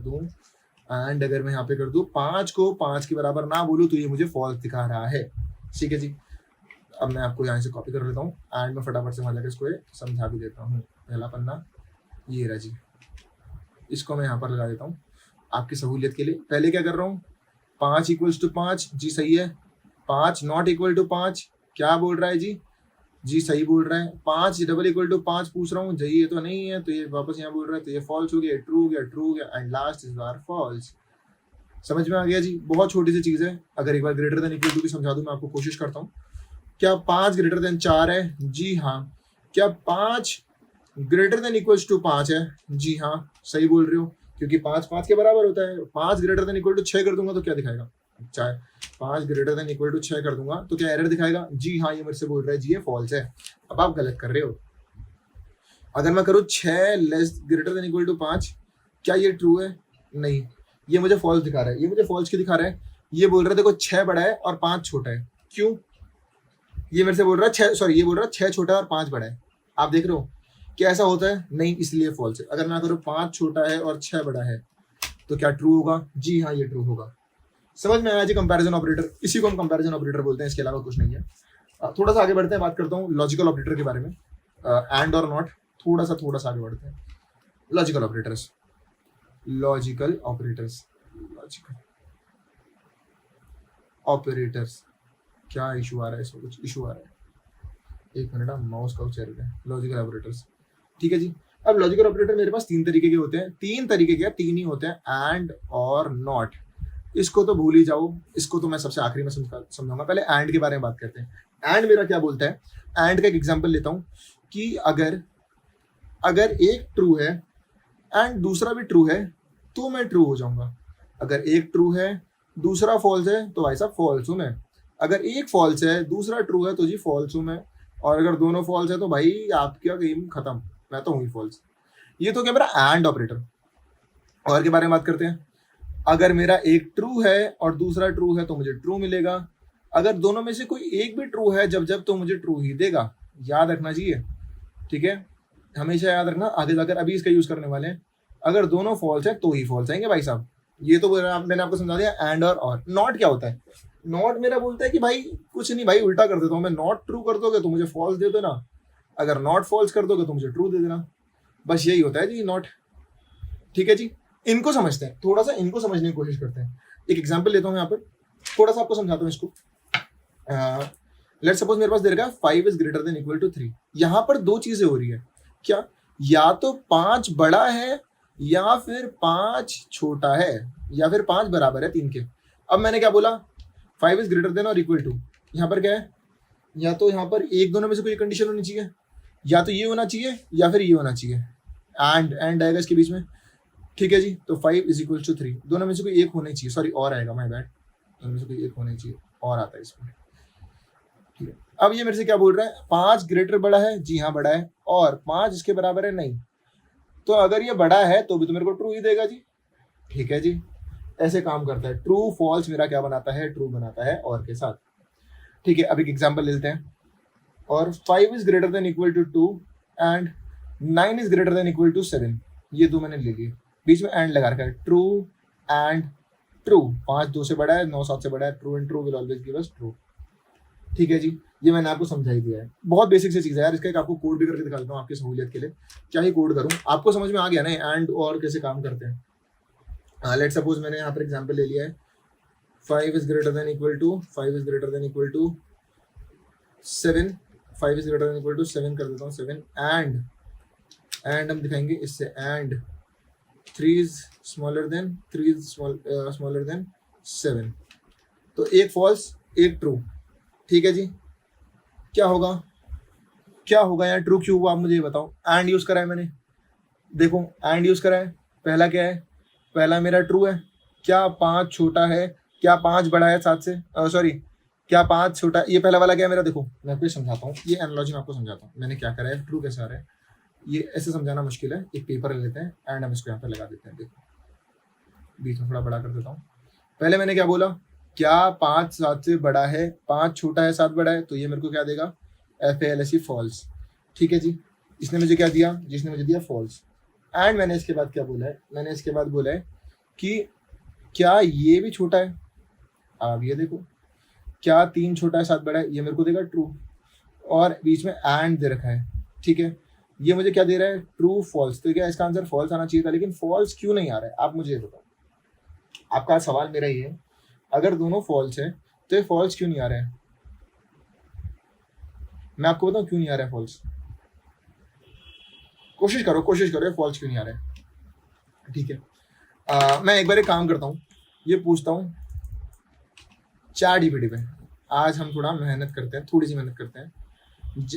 A: दूं, 5 को 5 के बराबर ना बोलूं तो ये मुझे फॉल्स दिखा रहा है, ठीक है जी। अब मैं आपको यहाँ से कॉपी कर लेता हूँ एंड मैं फटाफट से वहां जाकर इसको समझा भी देता हूँ। पहला पन्ना ये रहा जी, इसको मैं यहाँ पर लगा देता हूँ आपकी सहूलियत के लिए। पहले क्या कर रहा हूँ, 5 इक्वल्स टू 5, जी सही है। 5 नॉट इक्वल टू 5, क्या बोल रहा है जी? जी सही बोल रहा है। 5 डबल इक्वल टू 5 पूछ रहा हूँ जी, ये तो नहीं है, तो ये वापस यहाँ बोल रहा है, तो ये फॉल्स हो गया, ट्रू हो गया, ट्रू हो गया, and last is our false. समझ में आ गया जी? बहुत छोटी सी चीज है। अगर एक बार ग्रेटर देन इक्वल टू की समझा दूं, मैं आपको कोशिश करता हूँ। क्या 5 ग्रेटर देन 4 है? जी हाँ। क्या 5 ग्रेटर देन इक्वल्स टू 5 है? जी हाँ, सही बोल रहे हो, क्योंकि 5 5 के बराबर होता है। 5 ग्रेटर देन इक्वल टू 6 कर दूंगा तो क्या दिखाएगा? चाहे 5 ग्रेटर देन इक्वल टू 6 कर दूंगा तो क्या एरर दिखाएगा? जी हाँ, ये मेरे से बोल रहा है जी ये फॉल्स है। अब आप गलत कर रहे हो। अगर मैं करूँ 6 less greater than equal to 5, क्या ये ट्रू है? नहीं, ये मुझे फॉल्स दिखा रहा है। ये मुझे फॉल्स क्यों दिखा रहा है? ये बोल रहा है देखो 6 बड़ा है और 5 छोटा है। क्यों? ये मेरे से बोल रहा है 6, सॉरी, ये बोल रहा है 6 छोटा है और 5 बड़ा है। आप देख रहे हो क्या ऐसा होता है? नहीं, इसलिए फॉल्स है। अगर मैं करूँ 5 छोटा है और 6 बड़ा है तो क्या ट्रू होगा? जी हाँ, ये ट्रू होगा। समझ में आया जी कंपैरिजन ऑपरेटर? इसी को हम कंपैरिजन ऑपरेटर बोलते हैं, इसके अलावा कुछ नहीं है। थोड़ा सा आगे बढ़ते हैं, बात करता हूँ लॉजिकल ऑपरेटर के बारे में। एंड और नॉट, थोड़ा सा आगे बढ़ते हैं। Logical operators, logical operators, logical operators. क्या इशू आ रहा है? इसमें कुछ इशू आ रहा है, एक मिनट, माउस का चल रहा है। लॉजिकल ऑपरेटर्स, ठीक है जी। अब लॉजिकल ऑपरेटर मेरे पास 3 तरीके के होते हैं। 3 तरीके के, 3 ही होते हैं, एंड और नॉट। इसको तो भूल ही जाओ, इसको तो मैं सबसे आखिरी में समझाऊंगा। पहले एंड के बारे में बात करते हैं। एंड मेरा क्या बोलता है? एंड का एक एग्जांपल लेता हूं कि अगर एक ट्रू है एंड दूसरा भी ट्रू है तो मैं ट्रू हो जाऊंगा। अगर एक ट्रू है दूसरा फॉल्स है तो भाई साहब फॉल्स हूं मैं। अगर एक फॉल्स है दूसरा ट्रू है तो जी फॉल्स हूं मैं। और अगर दोनों फॉल्स है तो भाई आपका गेम खत्म, मैं तो हूँ ही फॉल्स। ये तो क्या मेरा एंड ऑपरेटर। और के बारे में बात करते हैं। अगर मेरा एक ट्रू है और दूसरा ट्रू है तो मुझे ट्रू मिलेगा। अगर दोनों में से कोई एक भी ट्रू है जब तो मुझे ट्रू ही देगा। याद रखना चाहिए, ठीक है, हमेशा याद रखना। आगे जाकर अभी इसका यूज करने वाले हैं। अगर दोनों फॉल्स है तो ही फॉल्स आएंगे भाई साहब। ये तो मैंने आपको समझा दिया एंड और नॉट क्या होता है। नॉट मेरा बोलता है कि भाई कुछ नहीं भाई, उल्टा कर देता हूँ मैं। नॉट ट्रू कर दोगे तो मुझे फॉल्स दे देना, अगर नॉट फॉल्स कर दोगे तो मुझे ट्रू दे देना। बस यही होता है जी नॉट, ठीक है जी। इनको समझते हैं, थोड़ा सा इनको समझने की कोशिश करते हैं। एक एग्जांपल लेता हूँ यहाँ पर, थोड़ा सा आपको समझाता हूँ इसको। लेट्स सपोज मेरे पास दे रखा है 5 is greater than equal to 3। यहाँ पर 2 चीजें हो रही है। क्या? या तो 5 बड़ा है या फिर 5 छोटा है या फिर 5 बराबर है 3 के। अब मैंने क्या बोला? 5 इज ग्रेटर देन और इक्वल टू। यहाँ पर क्या है? या तो यहाँ पर एक दोनों में से कोई कंडीशन होनी चाहिए, या तो ये होना चाहिए या फिर ये होना चाहिए। एंड आएगा इसके बीच में, ठीक है जी। तो 5 इज इक्वल टू 3, दोनों में से कोई एक होना ही चाहिए। सॉरी, और आएगा, माय बैड, दोनों में से कोई एक होना ही चाहिए, और आता है इसमें, ठीक है। अब ये मेरे से क्या बोल रहा है? 5 ग्रेटर बड़ा है? जी हाँ बड़ा है। और 5 इसके बराबर है? नहीं। तो अगर ये बड़ा है तो भी तो मेरे को ट्रू ही देगा जी, ठीक है जी। ऐसे काम करता है। ट्रू फॉल्स मेरा क्या बनाता है? ट्रू बनाता है और के साथ, ठीक है। अब एक एग्जांपल लेते हैं। और 5 is greater than equal to 2 and 9 is greater than equal to 7। ये 2 मैंने ले लिए, बीच में एंड लगा रखा है। True and true. 5 2 से बड़ा है, 9 7 से बड़ा है। True and true will always give us true, ठीक है जी। ये मैंने आपको समझा ही दिया है। बहुत बेसिक सी चीज़ है यार। इसका एक आपको कोड भी करके दिखा देता हूँ आपकी सहूलियत के लिए। क्या ही कोड करूँ, आपको समझ में आ गया ना एंड और कैसे काम करते हैं। लेट्स सपोज मैंने यहाँ पर एग्जांपल ले लिया है। 5 is greater than equal to 5 is greater than equal to 7। 5 is greater than equal to 7 कर देता हूँ। 7 एंड हम दिखाएंगे इससे and 3 is smaller than 3 is smaller than 7। तो एक फॉल्स एक ट्रू, ठीक है जी। क्या होगा यार? ट्रू क्यों हुआ आप मुझे ये बताओ। एंड यूज करा है मैंने, देखो एंड यूज करा है। पहला क्या है? पहला मेरा ट्रू है। क्या 5 छोटा है? क्या 5 बड़ा है 7 से? सॉरी, क्या 5 छोटा? ये पहला वाला क्या है मेरा? देखो मैं आपको समझाता हूँ, ये एनालॉजी में आपको समझाता हूँ मैंने क्या करा है। ट्रू कैसे आ रहा है ये ऐसे समझाना मुश्किल है। एक पेपर ले लेते हैं एंड हम इसको यहाँ पे लगा देते हैं। देखो बीच में थोड़ा बड़ा कर देता हूँ। पहले मैंने क्या बोला? क्या 5 7 से बड़ा है? 5 छोटा है 7 बड़ा है? तो ये मेरे को क्या देगा? FALSE फॉल्स, ठीक है जी। इसने मुझे क्या दिया? जिसने मुझे दिया फॉल्स। एंड मैंने इसके बाद क्या बोला है? मैंने इसके बाद बोला है कि क्या ये भी छोटा है? अब ये देखो, क्या 3 छोटा है 7 बड़ा है? ये मेरे को देगा ट्रू। और बीच में एंड दे रखा है, ठीक है। ये मुझे क्या दे रहा है? True false. तो क्या इसका आंसर फॉल्स आना चाहिए था, लेकिन फॉल्स क्यों नहीं आ रहा है? आप मुझे ये बताओ। आपका सवाल मेरा ये है, अगर दोनों फॉल्स है तो ये फॉल्स क्यों नहीं आ रहा है? मैं आपको बताऊं क्यों नहीं आ रहा है फॉल्स। कोशिश करो ये फॉल्स क्यों नहीं आ रहा है। ठीक है, मैं एक बार एक काम करता हूँ, ये पूछता हूँ चैट जीपीटी पे। आज हम थोड़ा मेहनत करते हैं, थोड़ी सी मेहनत करते हैं।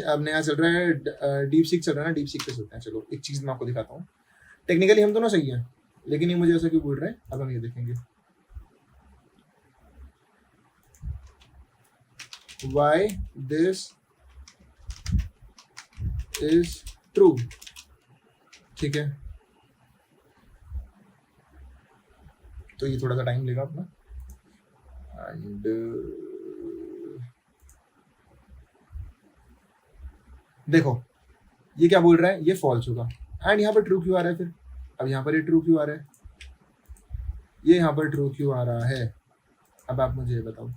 A: अब नया चल रहा है डीप सीक चल रहा है ना, डीप सीक पे चलते हैं। चलो एक चीज़ मैं आपको दिखाता हूँ। टेक्निकली हम दोनों सही हैं, लेकिन ये मुझे ऐसा क्यों बोल रहे हैं, अब हम ये देखेंगे। Why this is true। ठीक है, तो ये थोड़ा सा टाइम लेगा अपना। एंड देखो ये क्या बोल रहा है, ये फॉल्स होगा। एंड यहाँ पर ट्रू क्यों आ रहा है फिर? अब यहाँ पर ये ट्रू क्यों आ रहा है, ये यहाँ पर ट्रू क्यों आ रहा है? अब आप मुझे ये बताओ।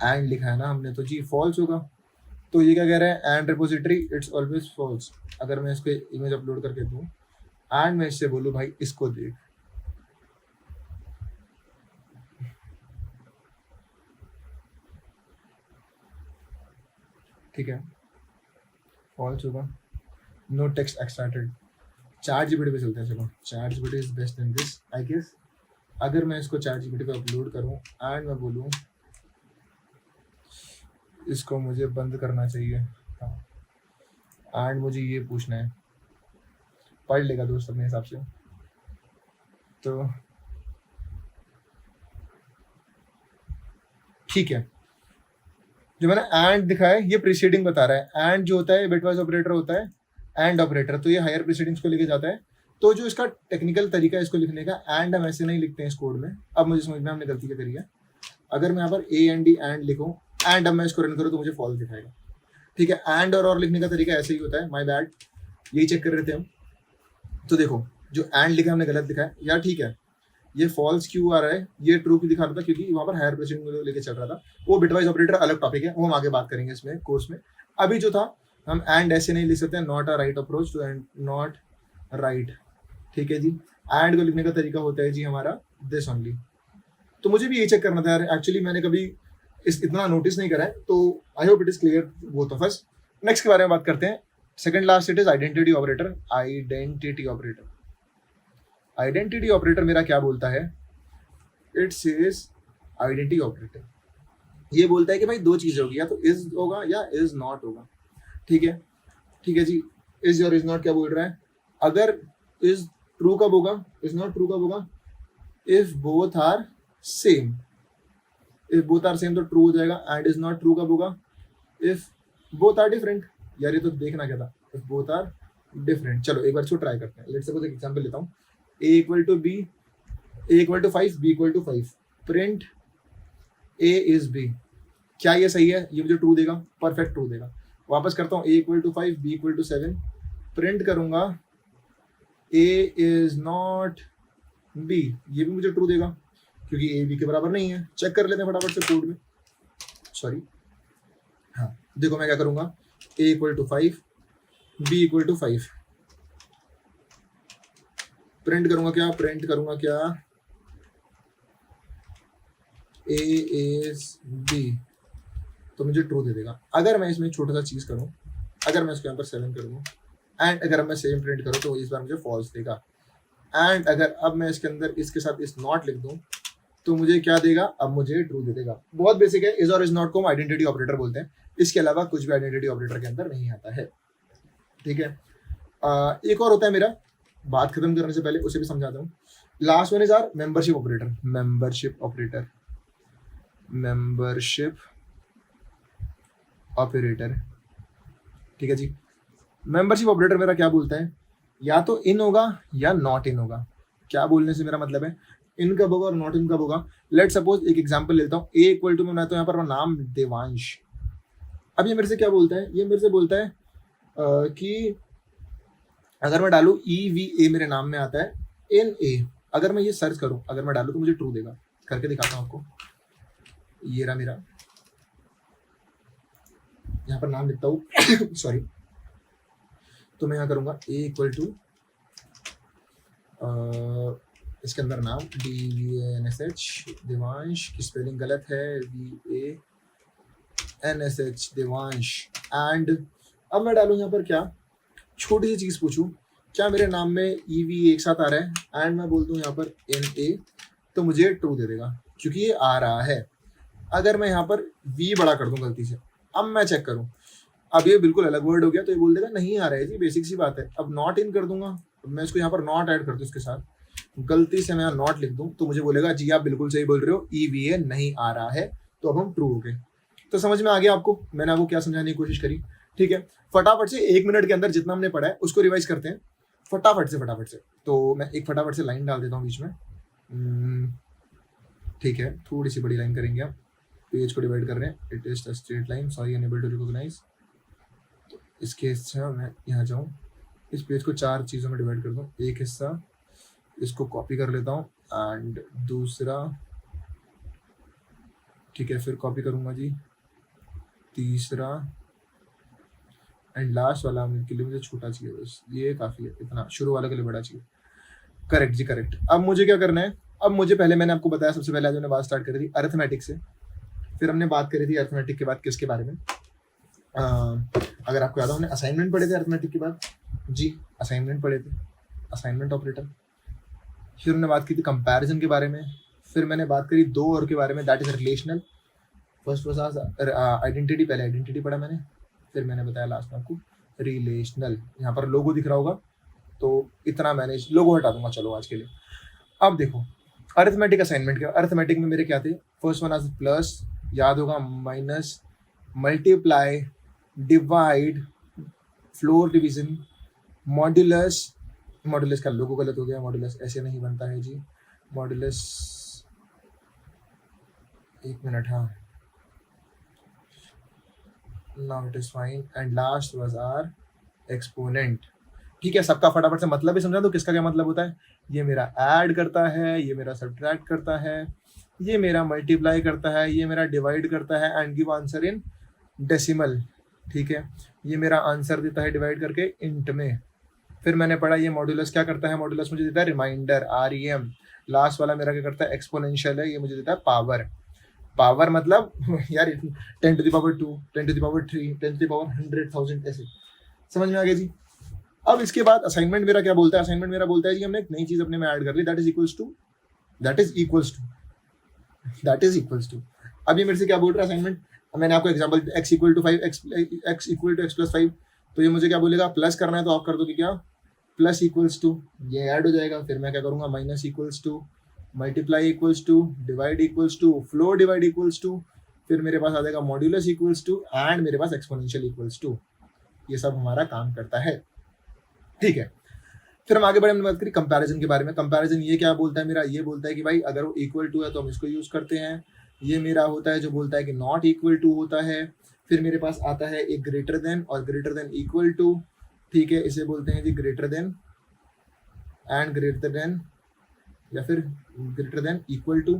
A: एंड लिखा है ना हमने, तो जी फॉल्स होगा। तो ये क्या कह रहा है, and repository it's always false. अगर मैं इसको इमेज अपलोड करके दूं एंड मैं इससे बोलूं भाई इसको देख, ठीक है, फॉल्स होगा। No text extracted. ChatGPT पे चलते हैं। चलो ChatGPT is best in this I guess. अगर मैं इसको चैट जीपीटी पे अपलोड करूं एंड मैं बोलूं इसको मुझे बंद करना चाहिए, हाँ, एंड मुझे ये पूछना है, पढ़ लेगा दोस्त अपने हिसाब से। तो ठीक है, जो मैंने एंड दिखाया है ये प्रीसीडिंग बता रहा है। एंड जो होता है बिटवाइज ऑपरेटर होता है, एंड ऑपरेटर, तो ये हायर प्रीसीडिंग्स को लेके जाता है। तो जो इसका टेक्निकल तरीका है इसको लिखने का, एंड हम ऐसे नहीं लिखते हैं इस कोड में। अब मुझे समझ में हमने गलती क्या करी है। अगर मैं यहाँ पर ए एन डी एंड लिखूँ एंड अब मैं इसको रन करूँ तो मुझे फॉल्स दिखाएगा। ठीक है, एंड और लिखने का तरीका ऐसे ही होता है, माय बैड, यही चेक कर रहे थे हम। तो देखो जो एंड लिखा हमने गलत दिखा है, या ठीक है ये फॉल्स क्यों आ रहा है, ये ट्रू क्यों दिखा रहा था, क्योंकि वहाँ पर हायर प्रीसीडिंग लेके चल रहा था। वो बिटवाइज ऑपरेटर अलग टॉपिक है, वो हम आगे बात करेंगे इसमें कोर्स में। अभी जो था हम एंड ऐसे नहीं लिख सकते, not a right approach to and not right. ठीक है जी, एंड को लिखने का तरीका होता है जी हमारा दिस ओनली। तो मुझे भी ये चेक करना था यार, एक्चुअली मैंने कभी इतना नोटिस नहीं करा है, तो I hope it is clear both of us. Next के बारे में बात करते हैं। Second last it is identity operator. Identity operator, identity operator मेरा क्या बोलता है, इट सेज आइडेंटिटी ऑपरेटर ये बोलता है कि भाई दो चीजें होगी, या तो इज होगा या इज नॉट होगा। ठीक है, ठीक है जी, इज और इज नॉट क्या बोल रहा है, अगर इज ट्रू कब होगा, इज नॉट ट्रू कब होगा, if both are same. If both are same तो ट्रू हो जाएगा। एंड इज नॉट ट्रू कब होगा, इफ बोथ आर डिफरेंट। यार ये तो देखना क्या था, इफ बोथ आर डिफरेंट। चलो एक बार इसको ट्राई करते हैं। लेट्स सपोज एक एग्जांपल लेता हूँ, a equal to b, a equal to 5, b equal to 5, print a is b। क्या ये सही है, ये मुझे ट्रू देगा, परफेक्ट ट्रू देगा। वापस करता हूँ, a equal to 5, b equal to 7, print करूंगा a इज नॉट b, ये भी मुझे ट्रू देगा क्योंकि a b के बराबर नहीं है। चेक कर लेते हैं फटाफट से कोड में, सॉरी, हाँ देखो मैं क्या करूंगा, a equal to 5, b equal to 5, print करूंगा क्या, प्रिंट करूंगा क्या, a is b, तो मुझे ट्रू दे देगा। अगर मैं इसमें छोटा सा चीज करूं, अगर मैं इसके यहाँ पर 7 कर दूं एंड अगर मैं सेम प्रिंट करूं तो इस बार मुझे फॉल्स देगा। एंड अगर अब मैं इसके अंदर इसके साथ इस नॉट लिख दूं तो मुझे क्या देगा, अब मुझे ट्रू दे देगा। बहुत बेसिक है, इज और इज नॉट को हम आइडेंटिटी ऑपरेटर बोलते हैं। इसके अलावा कुछ भी आइडेंटिटी ऑपरेटर के अंदर नहीं आता है। ठीक है, एक और होता है मेरा, बात खत्म करने से पहले उसे भी समझाता हूँ। Last one is our membership operator. Membership operator, membership operator, ठीक है जी। मेंबरशिप ऑपरेटर मेरा क्या बोलता है, या तो इन होगा या नॉट इन होगा। क्या बोलने से मेरा मतलब है, इन कब होगा और नॉट इन कब होगा। लेट सपोज एक एग्जांपल लेता हूँ, ए इक्वल टू में बनाता हूँ यहाँ पर नाम देवांश। अब ये मेरे से क्या बोलता है, ये मेरे से बोलता है कि अगर मैं डालू EVA मेरे नाम में आता है NA, अगर मैं ये सर्च करूं, अगर मैं डालू तो मुझे ट्रू देगा। करके दिखाता हूं आपको, ये रहा मेरा, यहाँ पर नाम लिखता हूँ सॉरी। तो मैं यहाँ करूंगा A इक्वल टू इसके अंदर नाम DVANSH देवांश की स्पेलिंग गलत है, VANSH देवांश। एंड अब मैं डालूँ यहाँ पर क्या, छोटी सी चीज़ पूछूँ, क्या मेरे नाम में EV एक साथ आ रहा है, एंड मैं बोल दूँ यहाँ पर NA, तो मुझे ट्रू दे देगा क्योंकि ये आ रहा है। अगर मैं यहाँ पर V बड़ा कर दूँ गलती से, अब मैं चेक करूँ, अब ये बिल्कुल अलग वर्ड हो गया, तो ये बोल देगा नहीं आ रहा है जी, बेसिक सी बात है। अब नॉट इन कर दूंगा, मैं इसको यहाँ पर नॉट ऐड कर दूँ इसके साथ, गलती से मैं यहाँ नॉट लिख दूँ, तो मुझे बोलेगा जी आप बिल्कुल सही बोल रहे हो, EVA नहीं आ रहा है, तो अब हम ट्रू हो गए। तो समझ में आ गया आपको मैंने आपको क्या समझाने की कोशिश करी? ठीक है, फटाफट से 1 मिनट के अंदर जितना हमने पढ़ा है उसको रिवाइज करते हैं फटाफट से। तो मैं एक फटाफट से लाइन डाल देता हूँ बीच में। ठीक है, थोड़ी सी बड़ी लाइन करेंगे, आप पेज को डिवाइड कर रहे हैं, it is the straight line, sorry unable to recognise. तो इसके हिस्सा मैं यहाँ जाऊँ, इस पेज को 4 चीज़ों में डिवाइड कर दूँ, एक हिस्सा इसको कॉपी कर लेता हूँ, एंड दूसरा, ठीक है, फिर कॉपी करूँगा जी, तीसरा, एंड लास्ट वाला के लिए मुझे छोटा चाहिए, बस ये काफ़ी है, इतना शुरू वाले के लिए बड़ा चाहिए। करेक्ट जी, करेक्ट। अब मुझे क्या करना है, अब मुझे पहले मैंने आपको बताया, सबसे पहले आज हमने बात स्टार्ट करी थी अरिथमेटिक से, फिर हमने बात करी थी अरिथमेटिक के बाद किसके बारे में, अगर आपको याद हो हमने असाइनमेंट पढ़े थे अरिथमेटिक के बाद जी, असाइनमेंट पढ़े थे, असाइनमेंट ऑपरेटर। फिर हमने बात की थी कंपैरिजन के बारे में, फिर मैंने बात करी 2 और के बारे में, that is relational. First was identity, पहले आइडेंटिटी पढ़ा मैंने, फिर मैंने बताया लास्ट में आपको रिलेशनल। यहाँ पर लोगो दिख रहा होगा, तो इतना मैंने लोगो हटा दूंगा चलो आज के लिए। अब देखो अरिथमेटिक असाइनमेंट के, अरिथमेटिक में मेरे क्या थे, फर्स्ट वन आज प्लस, याद होगा, minus, multiply, divide, floor division, modulus. Modulus का लोगो गलत हो गया, मॉड्यूलस ऐसे नहीं बनता है जी, मॉड्यूलस, एक मिनट, हाँ, now it is fine, and last was our exponent. ठीक है, सबका फटाफट से मतलब ही समझा दो, किसका क्या मतलब होता है। ये मेरा ऐड करता है, ये मेरा सब्ट्रैक्ट करता है, ये मेरा मल्टीप्लाई करता है, ये मेरा डिवाइड करता है, and give answer in decimal. ठीक है, ये मेरा आंसर देता है डिवाइड करके इंट में। फिर मैंने पढ़ा ये मॉड्यूलस क्या करता है, मॉड्यूलस मुझे देता है रिमाइंडर, REM। लास्ट वाला मेरा क्या करता है, एक्सपोनेंशियल है, ये मुझे देता है पावर। पावर मतलब यार 10 to the power 2, 10 to the power 3, 10 to the power 100,000, ऐसे समझ में आ गया जी। अब इसके बाद असाइनमेंट मेरा क्या बोलता है, असाइनमेंट मेरा बोलता है जी हमने एक नई चीज अपने में ऐड कर ली, दैट इज इक्वल्स टू। अब ये मेरे से क्या बोल रहा है असाइनमेंट, मैंने आपको example x equal to 5, x equal to x plus 5, तो ये मुझे क्या बोलेगा, प्लस करना है तो आप कर दो कि क्या, प्लस इक्वल्स टू, ये ऐड हो जाएगा, फिर मैं क्या करूँगा, minus equals to, multiply equals to, divide equals to, floor divide equals to, फिर मेरे पास आ जाएगा मॉड्यूलस इक्वल्स टू, एंड मेरे पास एक्सपोनेंशियल इक्वल्स टू। ये सब हमारा काम करता है। ठीक है, फिर हम आगे बढ़े, हमने बात करी कंपैरिजन के बारे में। कंपैरिजन ये क्या बोलता है मेरा, ये बोलता है कि भाई अगर वो इक्वल टू है तो हम इसको यूज करते हैं। ये मेरा होता है जो बोलता है कि नॉट इक्वल टू होता है। फिर मेरे पास आता है एक ग्रेटर देन और ग्रेटर देन इक्वल टू। ठीक है, इसे बोलते हैं G greater than and greater than, या फिर greater than equal to.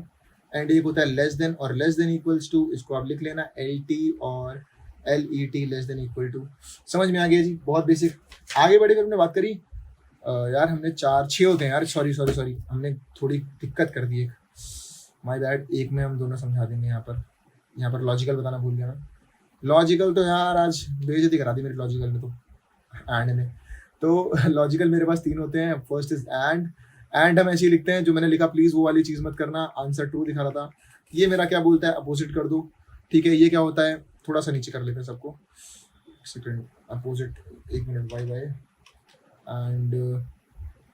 A: And एक होता है लेस देन और लेस देन इक्वल्स टू, इसको आप लिख लेना LT और LET, less than equal to. समझ में आ गया जी, बहुत बेसिक। आगे बढ़े फिर हमने बात करी, यार हमने 4-6 होते हैं यार, सॉरी हमने थोड़ी दिक्कत कर दी, एक माय बैड, एक में हम दोनों समझा देंगे। यहाँ पर लॉजिकल बताना भूल गया मैं। लॉजिकल तो यार आज बेइज्जती करा दी मेरी लॉजिकल में, तो एंड में तो लॉजिकल मेरे पास 3 होते हैं। फर्स्ट इज एंड हम ऐसे ही लिखते हैं, जो मैंने लिखा प्लीज वो वाली चीज मत करना, आंसर ट्रू दिखा रहा था। ये मेरा क्या बोलता है, अपोजिट कर दो। ठीक है, ये क्या होता है, थोड़ा सा नीचे कर लेते हैं सबको, सेकंड अपोजिट, 1 मिनट, बाय एंड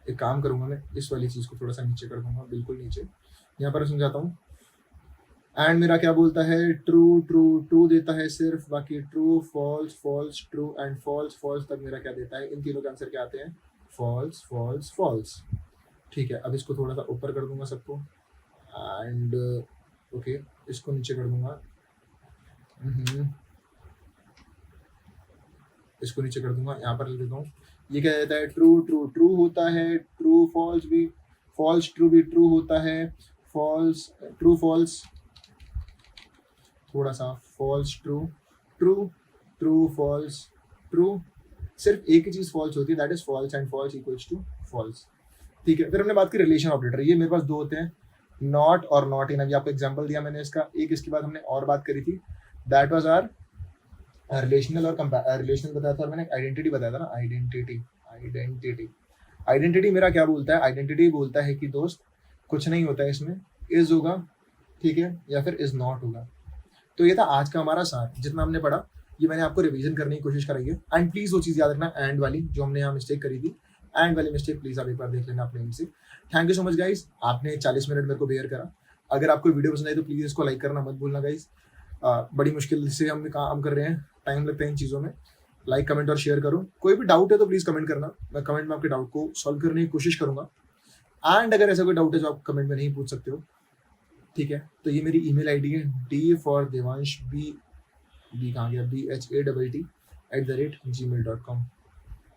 A: एक काम करूंगा मैं, इस वाली चीज को थोड़ा सा नीचे कर दूंगा, बिल्कुल नीचे। यहाँ पर समझाता हूँ। एंड मेरा क्या बोलता है, ट्रू देता है सिर्फ, बाकी true false true and false तक मेरा क्या देता है। इन तीनों के आंसर क्या आते हैं, फॉल्स। ठीक है, अब इसको थोड़ा सा ऊपर कर दूंगा सबको, एंड ओके, इसको नीचे कर दूंगा, इसको नीचे कर दूंगा, यहाँ पर लिख देता हूँ। ये क्या देता है, ट्रू होता है, ट्रू फॉल्स भी, फॉल्स ट्रू भी ट्रू होता है, ट्रू फॉल्स, थोड़ा सा फॉल्स ट्रू फॉल्स ट्रू, सिर्फ एक ही चीज फॉल्स होती है, that is false and false equals to false. ठीक है। फिर हमने बात की रिलेशन ऑपरेटर, ये मेरे पास दो होते हैं, नॉट और नॉट इन। अभी आपको एग्जांपल दिया मैंने इसका एक, इसके बाद हमने और बात करी थी, दैट वाज आर रिलेशनल और रिलेशनल बताया था, और मैंने आइडेंटिटी बताया था ना, आइडेंटिटी मेरा क्या बोलता है, आइडेंटिटी बोलता है कि दोस्त कुछ नहीं होता है इसमें, इज होगा, ठीक है, या फिर इज नॉट होगा। तो ये था आज का हमारा सार, जितना हमने पढ़ा ये मैंने आपको रिवीजन करने की कोशिश कराई है। एंड प्लीज वो चीज़ याद रखना, एंड वाली जो हमने यहाँ मिस्टेक करी थी, एंड वाली मिस्टेक प्लीज आप एक बार देख लेना अपने एंड से। Thank you so much guys, आपने 40 मिनट मेरे को बेयर करा। अगर आपको वीडियो पसंद आई तो प्लीज इसको लाइक करना मत भूलना गाइस। बड़ी मुश्किल से हम काम कर रहे हैं, टाइम लगता है इन चीज़ों में। लाइक कमेंट और शेयर करो, कोई भी डाउट है तो प्लीज कमेंट करना, मैं कमेंट में आपके डाउट को सॉल्व करने की कोशिश करूंगा। एंड अगर ऐसा कोई डाउट है जो आप कमेंट में नहीं पूछ सकते हो, ठीक है, तो ये मेरी ईमेल आईडी है, डी फॉर देवांश, बी कहाँ गया, BHATT@gmail.com।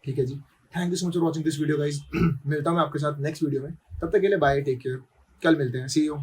A: ठीक है जी, thank you so much for watching this video guys. मिलता हूँ मैं आपके साथ नेक्स्ट वीडियो में, तब तक के लिए बाय, टेक केयर, कल मिलते हैं, सी यू।